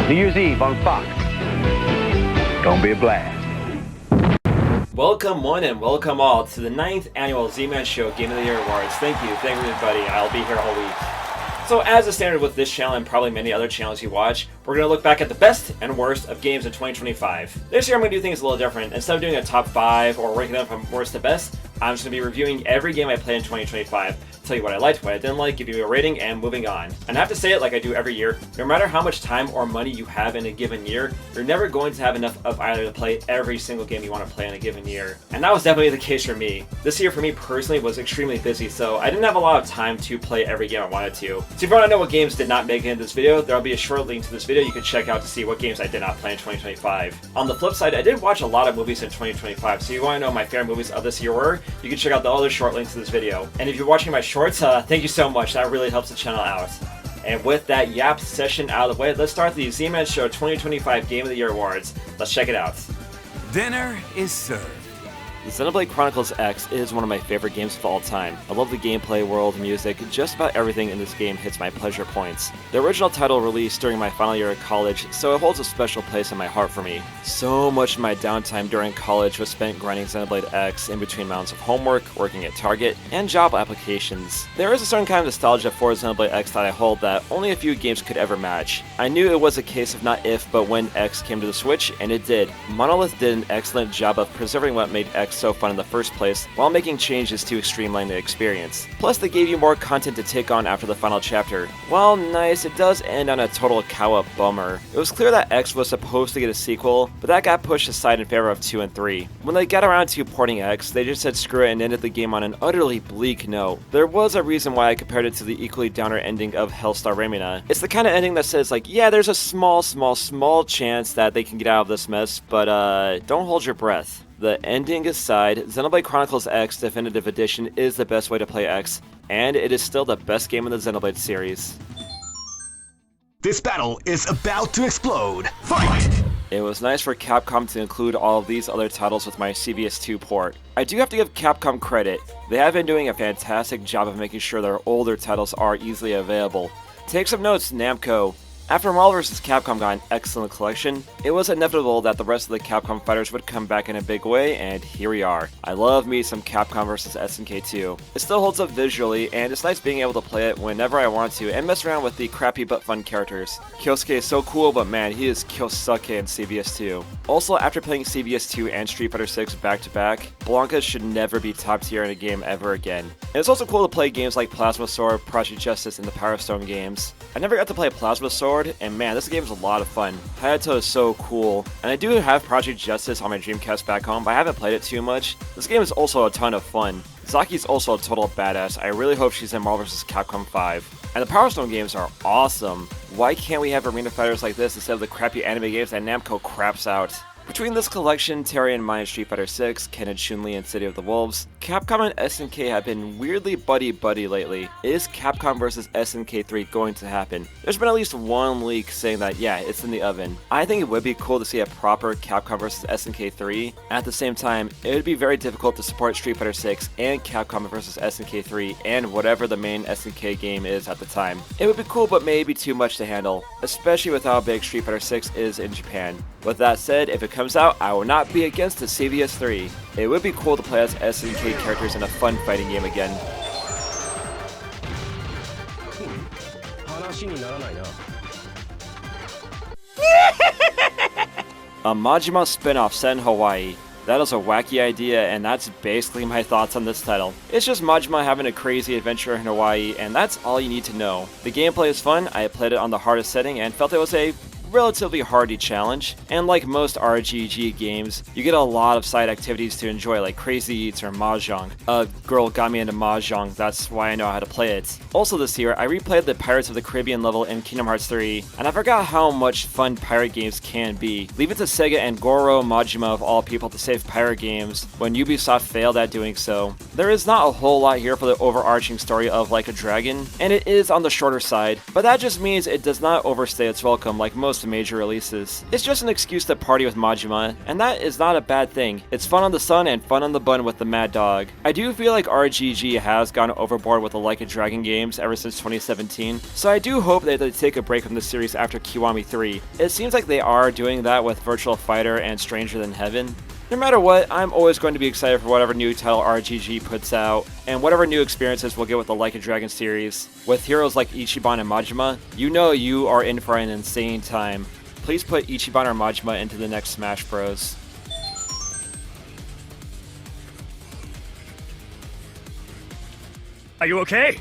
New Year's Eve on Fox. Gonna be a blast. Welcome one and welcome all to the 9th annual ZMangz Show Game of the Year Awards. Thank you everybody. I'll be here all week. So as a standard with this channel and probably many other channels you watch, we're going to look back at the best and worst of games in 2025. This year I'm going to do things a little different. Instead of doing a top 5 or ranking them from worst to best, I'm just going to be reviewing every game I played in 2025, tell you what I liked, what I didn't like, give you a rating, and moving on. And I have to say it like I do every year, no matter how much time or money you have in a given year, you're never going to have enough of either to play every single game you want to play in a given year. And that was definitely the case for me. This year for me personally was extremely busy, so I didn't have a lot of time to play every game I wanted to. So if you want to know what games did not make it in this video, there'll be a short link to this video you can check out to see what games I did not play in 2025. On the flip side, I did watch a lot of movies in 2025, so if you want to know my favorite movies of this year were, you can check out the other short links to this video. And if you're watching my shorts, thank you so much, that really helps the channel out. And with that yap session out of the way, let's start the ZMangz Show 2025 Game of the Year Awards. Let's check it out. Dinner is served. Xenoblade Chronicles X is one of my favorite games of all time. I love the gameplay, world, music, just about everything in this game hits my pleasure points. The original title released during my final year of college, so it holds a special place in my heart for me. So much of my downtime during college was spent grinding Xenoblade X in between mountains of homework, working at Target, and job applications. There is a certain kind of nostalgia for Xenoblade X that I hold that only a few games could ever match. I knew it was a case of not if, but when X came to the Switch, and it did. Monolith did an excellent job of preserving what made X so fun in the first place, while making changes to streamline the experience. Plus, they gave you more content to take on after the final chapter. While nice, it does end on a total cow-up bummer. It was clear that X was supposed to get a sequel, but that got pushed aside in favor of 2 and 3. When they got around to porting X, they just said screw it and ended the game on an utterly bleak note. There was a reason why I compared it to the equally downer ending of Hellstar Remina. It's the kind of ending that says like, yeah, there's a small chance that they can get out of this mess, but don't hold your breath. The ending aside, Xenoblade Chronicles X Definitive Edition is the best way to play X, and it is still the best game in the Xenoblade series. This battle is about to explode. Fight! It was nice for Capcom to include all of these other titles with my CVS2 port. I do have to give Capcom credit. They have been doing a fantastic job of making sure their older titles are easily available. Take some notes, Namco. After Marvel vs. Capcom got an excellent collection, it was inevitable that the rest of the Capcom fighters would come back in a big way, and here we are. I love me some Capcom vs. SNK 2. It still holds up visually, and it's nice being able to play it whenever I want to and mess around with the crappy but fun characters. Kyosuke is so cool, but man, he is Kyosuke in CVS 2. Also, after playing CVS 2 and Street Fighter 6 back to back, Blanka should never be top tier in a game ever again. And it's also cool to play games like Plasma Sword, Project Justice, and the Power Stone games. I never got to play Plasma Sword, and man, this game is a lot of fun. Hayato is so cool, and I do have Project Justice on my Dreamcast back home, but I haven't played it too much. This game is also a ton of fun. Zaki's also a total badass. I really hope she's in Marvel vs. Capcom 5. And the Power Stone games are awesome. Why can't we have arena fighters like this instead of the crappy anime games that Namco craps out? Between this collection, Terry and Mai in Street Fighter 6, Ken and Chun-Li in City of the Wolves, Capcom and SNK have been weirdly buddy-buddy lately. Is Capcom vs. SNK 3 going to happen? There's been at least one leak saying that, yeah, it's in the oven. I think it would be cool to see a proper Capcom vs. SNK 3. At the same time, it would be very difficult to support Street Fighter 6 and Capcom vs. SNK 3 and whatever the main SNK game is at the time. It would be cool, but maybe too much to handle, especially with how big Street Fighter 6 is in Japan. With that said, if it comes out, I will not be against the CVS 3. It would be cool to play as SNK characters in a fun fighting game again. A Majima spin-off set in Hawaii. That is a wacky idea, and that's basically my thoughts on this title. It's just Majima having a crazy adventure in Hawaii, and that's all you need to know. The gameplay is fun. I played it on the hardest setting and felt it was a relatively hardy challenge, and like most RGG games, you get a lot of side activities to enjoy like Crazy Eats or Mahjong. A girl got me into Mahjong, that's why I know how to play it. Also this year, I replayed the Pirates of the Caribbean level in Kingdom Hearts 3, and I forgot how much fun pirate games can be. Leave it to Sega and Goro Majima of all people to save pirate games when Ubisoft failed at doing so. There is not a whole lot here for the overarching story of Like a Dragon, and it is on the shorter side, but that just means it does not overstay its welcome like most close to major releases. It's just an excuse to party with Majima, and that is not a bad thing. It's fun on the sun and fun on the bun with the Mad Dog. I do feel like RGG has gone overboard with the Like a Dragon games ever since 2017, so I do hope that they take a break from the series after Kiwami 3. It seems like they are doing that with Virtual Fighter and Stranger Than Heaven. No matter what, I'm always going to be excited for whatever new title RGG puts out, and whatever new experiences we'll get with the Like a Dragon series. With heroes like Ichiban and Majima, you know you are in for an insane time. Please put Ichiban or Majima into the next Smash Bros. Are you okay?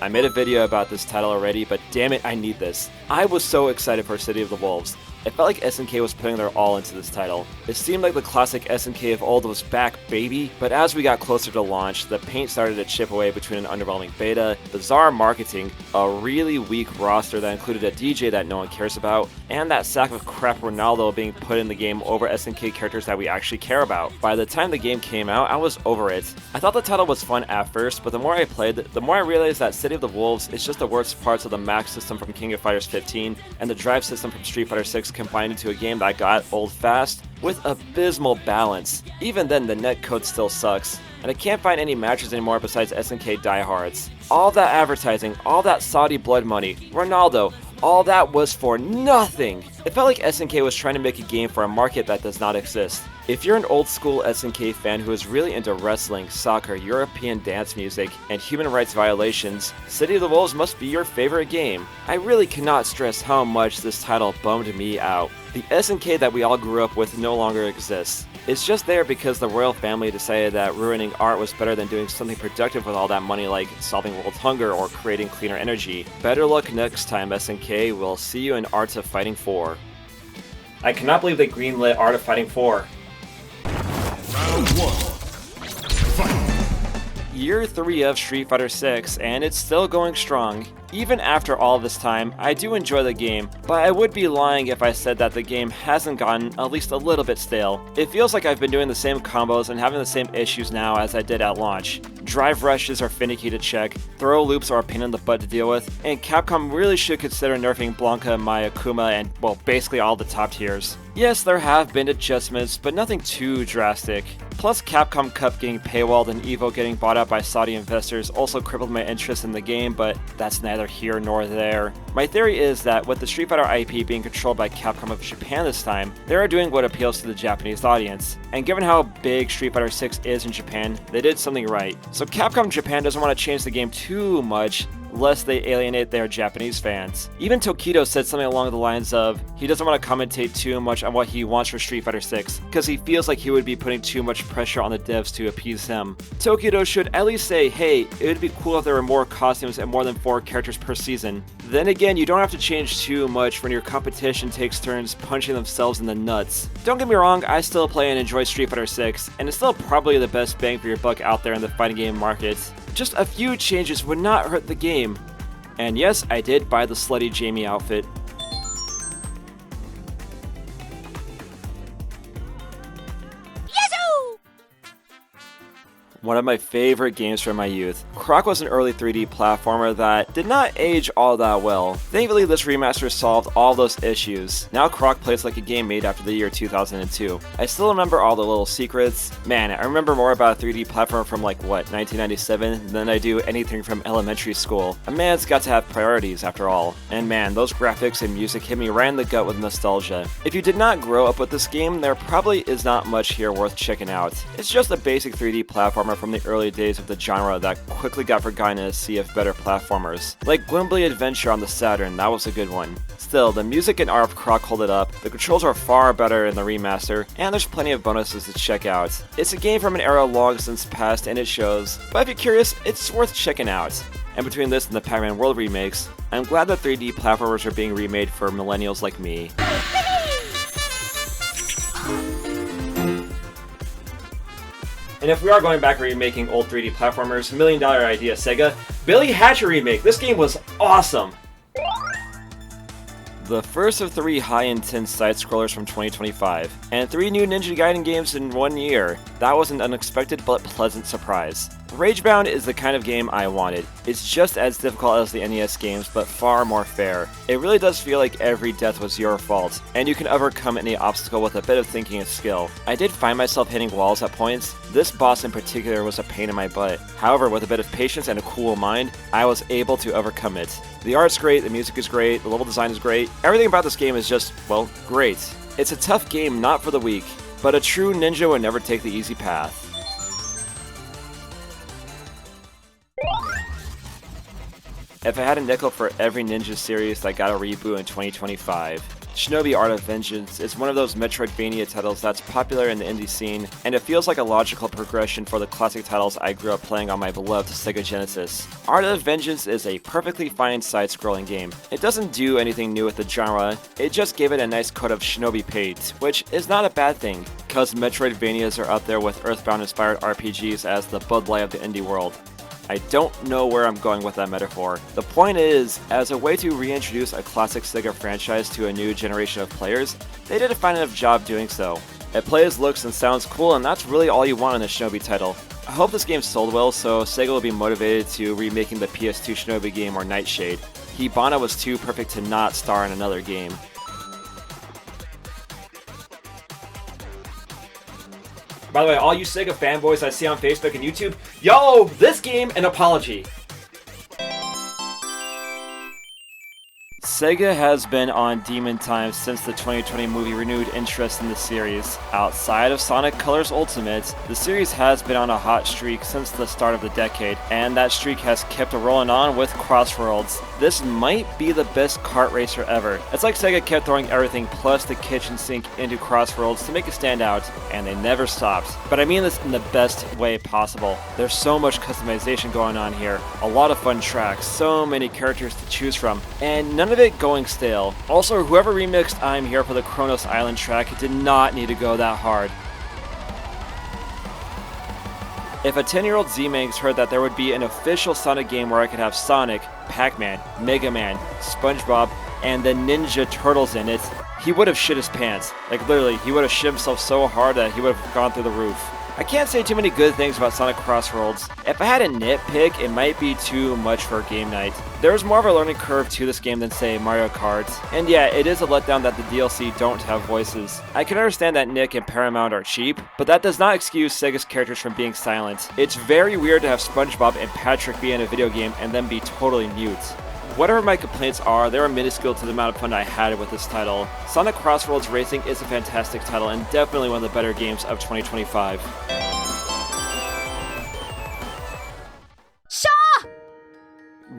I made a video about this title already, but damn it, I need this. I was so excited for City of the Wolves. It felt like SNK was putting their all into this title. It seemed like the classic SNK of old was back, baby, but as we got closer to launch, the paint started to chip away between an underwhelming beta, bizarre marketing, a really weak roster that included a DJ that no one cares about, and that sack of crap Ronaldo being put in the game over SNK characters that we actually care about. By the time the game came out, I was over it. I thought the title was fun at first, but the more I played, the more I realized that City of the Wolves is just the worst parts of the max system from King of Fighters 15 and the drive system from Street Fighter 6 combined into a game that got old fast with abysmal balance. Even then, the netcode still sucks, and I can't find any matches anymore besides SNK diehards. All that advertising, all that Saudi blood money, Ronaldo, all that was for nothing! It felt like SNK was trying to make a game for a market that does not exist. If you're an old school SNK fan who is really into wrestling, soccer, European dance music, and human rights violations, City of the Wolves must be your favorite game. I really cannot stress how much this title bummed me out. The SNK that we all grew up with no longer exists. It's just there because the royal family decided that ruining art was better than doing something productive with all that money like solving world hunger or creating cleaner energy. Better luck next time, SNK. We'll see you in Art of Fighting 4. I cannot believe they greenlit Art of Fighting 4. Round 1. Fight. Year 3 of Street Fighter 6, and it's still going strong. Even after all this time, I do enjoy the game, but I would be lying if I said that the game hasn't gotten at least a little bit stale. It feels like I've been doing the same combos and having the same issues now as I did at launch. Drive rushes are finicky to check, throw loops are a pain in the butt to deal with, and Capcom really should consider nerfing Blanka, Maya, Kuma, and, well, basically all the top tiers. Yes, there have been adjustments, but nothing too drastic. Plus, Capcom Cup getting paywalled and EVO getting bought out by Saudi investors also crippled my interest in the game, but that's neither here nor there. My theory is that with the Street Fighter IP being controlled by Capcom of Japan this time, they are doing what appeals to the Japanese audience. And given how big Street Fighter 6 is in Japan, they did something right. So Capcom Japan doesn't want to change the game too much, lest they alienate their Japanese fans. Even Tokido said something along the lines of, he doesn't want to commentate too much on what he wants for Street Fighter 6, because he feels like he would be putting too much pressure on the devs to appease him. Tokido should at least say, hey, it would be cool if there were more costumes and more than 4 characters per season. Then again, you don't have to change too much when your competition takes turns punching themselves in the nuts. Don't get me wrong, I still play and enjoy Street Fighter 6, and it's still probably the best bang for your buck out there in the fighting game market. Just a few changes would not hurt the game. And yes, I did buy the slutty Jamie outfit. One of my favorite games from my youth. Croc was an early 3D platformer that did not age all that well. Thankfully, this remaster solved all those issues. Now Croc plays like a game made after the year 2002. I still remember all the little secrets. Man, I remember more about a 3D platformer from like, what, 1997 than I do anything from elementary school. A man's got to have priorities after all. And man, those graphics and music hit me right in the gut with nostalgia. If you did not grow up with this game, there probably is not much here worth checking out. It's just a basic 3D platformer from the early days of the genre that quickly got forgotten in a sea of better platformers. Like Gwimbly Adventure on the Saturn, that was a good one. Still, the music and art of Croc hold it up, the controls are far better in the remaster, and there's plenty of bonuses to check out. It's a game from an era long since past and it shows, but if you're curious, it's worth checking out. And between this and the Pac-Man World remakes, I'm glad that 3D platformers are being remade for millennials like me. And if we are going back and remaking old 3D platformers, $1 million idea, Sega. Billy Hatcher remake. This game was awesome. The first of 3 high-intense side-scrollers from 2025, and 3 new Ninja Gaiden games in 1 year. That was an unexpected but pleasant surprise. Ragebound is the kind of game I wanted. It's just as difficult as the NES games, but far more fair. It really does feel like every death was your fault, and you can overcome any obstacle with a bit of thinking and skill. I did find myself hitting walls at points. This boss in particular was a pain in my butt. However, with a bit of patience and a cool mind, I was able to overcome it. The art's great, the music is great, the level design is great. Everything about this game is just, well, great. It's a tough game, not for the weak, but a true ninja would never take the easy path. If I had a nickel for every ninja series that got a reboot in 2025, Shinobi Art of Vengeance is one of those Metroidvania titles that's popular in the indie scene, and it feels like a logical progression for the classic titles I grew up playing on my beloved Sega Genesis. Art of Vengeance is a perfectly fine side-scrolling game. It doesn't do anything new with the genre, it just gave it a nice coat of Shinobi paint, which is not a bad thing, because Metroidvanias are up there with Earthbound-inspired RPGs as the Bud Light of the indie world. I don't know where I'm going with that metaphor. The point is, as a way to reintroduce a classic Sega franchise to a new generation of players, they did a fine enough job doing so. It plays, looks, and sounds cool, and that's really all you want in a Shinobi title. I hope this game sold well, so Sega will be motivated to remaking the PS2 Shinobi game or Nightshade. Hibana was too perfect to not star in another game. By the way, all you Sega fanboys I see on Facebook and YouTube, y'all owe this game an apology. Sega has been on demon times since the 2020 movie renewed interest in the series. Outside of Sonic Colors Ultimate, the series has been on a hot streak since the start of the decade, and that streak has kept rolling on with Crossworlds. This might be the best kart racer ever. It's like Sega kept throwing everything plus the kitchen sink into Crossworlds to make it stand out, and they never stopped. But I mean this in the best way possible. There's so much customization going on here, a lot of fun tracks, so many characters to choose from, and none of it going stale. Also, whoever remixed I'm Here for the Kronos Island track did not need to go that hard. If a 10-year-old ZMangz heard that there would be an official Sonic game where I could have Sonic, Pac-Man, Mega Man, SpongeBob, and the Ninja Turtles in it, he would have shit his pants. Like literally, he would have shit himself so hard that he would have gone through the roof. I can't say too many good things about Sonic Crossworlds. If I had a nitpick, it might be too much for a game night. There's more of a learning curve to this game than, say, Mario Kart. And yeah, it is a letdown that the DLC don't have voices. I can understand that Nick and Paramount are cheap, but that does not excuse Sega's characters from being silent. It's very weird to have SpongeBob and Patrick be in a video game and then be totally mute. Whatever my complaints are, they are minuscule to the amount of fun I had with this title. Sonic Crossworlds Racing is a fantastic title and definitely one of the better games of 2025. Shaw!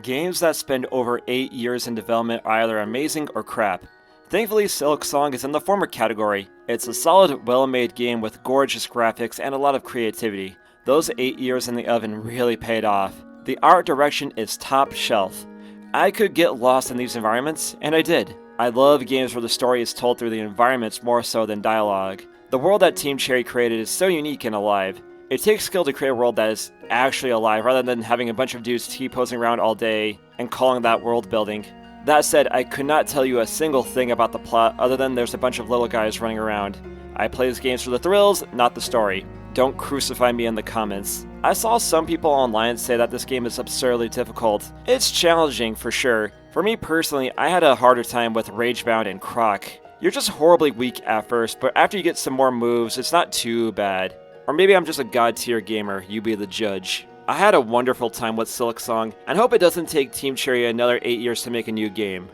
Games that spend over 8 years in development are either amazing or crap. Thankfully, Silksong is in the former category. It's a solid, well-made game with gorgeous graphics and a lot of creativity. Those 8 years in the oven really paid off. The art direction is top shelf. I could get lost in these environments, and I did. I love games where the story is told through the environments more so than dialogue. The world that Team Cherry created is so unique and alive. It takes skill to create a world that is actually alive rather than having a bunch of dudes T-posing around all day and calling that world building. That said, I could not tell you a single thing about the plot other than there's a bunch of little guys running around. I play these games for the thrills, not the story. Don't crucify me in the comments. I saw some people online say that this game is absurdly difficult. It's challenging for sure. For me personally, I had a harder time with Ragebound and Croc. You're just horribly weak at first, but after you get some more moves, it's not too bad. Or maybe I'm just a god tier gamer, you be the judge. I had a wonderful time with Silksong, and hope it doesn't take Team Cherry another 8 years to make a new game.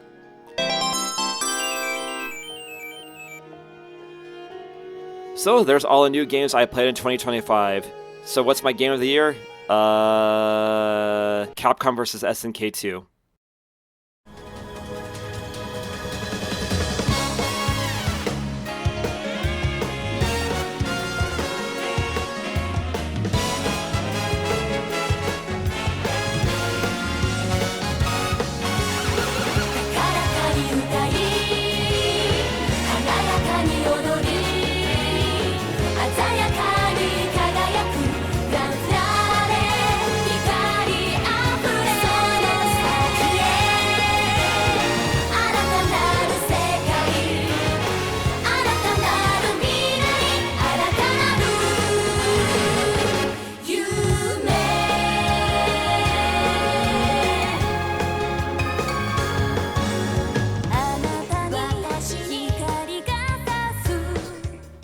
So there's all the new games I played in 2025. So what's my game of the year? Capcom vs SNK 2.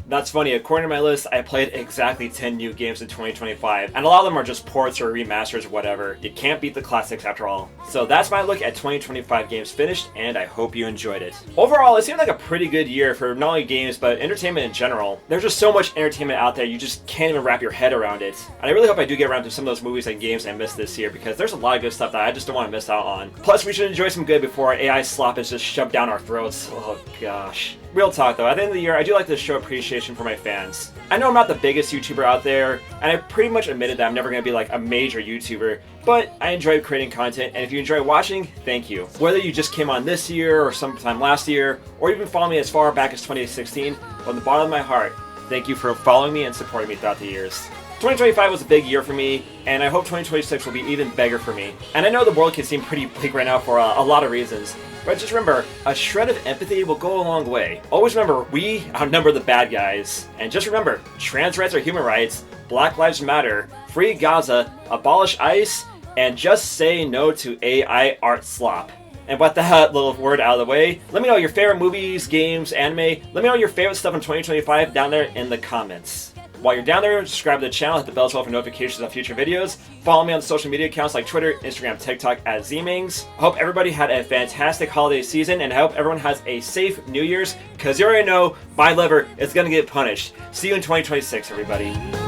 That's funny, according to my list, I played exactly 10 new games in 2025, and a lot of them are just ports or remasters or whatever. You can't beat the classics after all. So that's my look at 2025 games finished, and I hope you enjoyed it. Overall, it seemed like a pretty good year for not only games, but entertainment in general. There's just so much entertainment out there, you just can't even wrap your head around it. And I really hope I do get around to some of those movies and games I missed this year, because there's a lot of good stuff that I just don't want to miss out on. Plus, we should enjoy some good before AI slop is just shoved down our throats. Oh gosh. Real talk though, at the end of the year, I do like to show appreciation for my fans. I know I'm not the biggest YouTuber out there, and I pretty much admitted that I'm never going to be like a major YouTuber, but I enjoy creating content, and if you enjoy watching, thank you. Whether you just came on this year, or sometime last year, or even follow me as far back as 2016, from the bottom of my heart, thank you for following me and supporting me throughout the years. 2025 was a big year for me, and I hope 2026 will be even bigger for me. And I know the world can seem pretty bleak right now for a lot of reasons, but just remember, a shred of empathy will go a long way. Always remember, we outnumber the bad guys. And just remember, trans rights are human rights, Black Lives Matter, free Gaza, abolish ICE, and just say no to AI art slop. And with that little word out of the way, let me know your favorite movies, games, anime. Let me know your favorite stuff in 2025 down there in the comments. While you're down there, subscribe to the channel, hit the bell as well for notifications on future videos. Follow me on social media accounts like Twitter, Instagram, TikTok at ZMangz. I hope everybody had a fantastic holiday season, and I hope everyone has a safe New Year's, because you already know my liver is going to get punished. See you in 2026, everybody.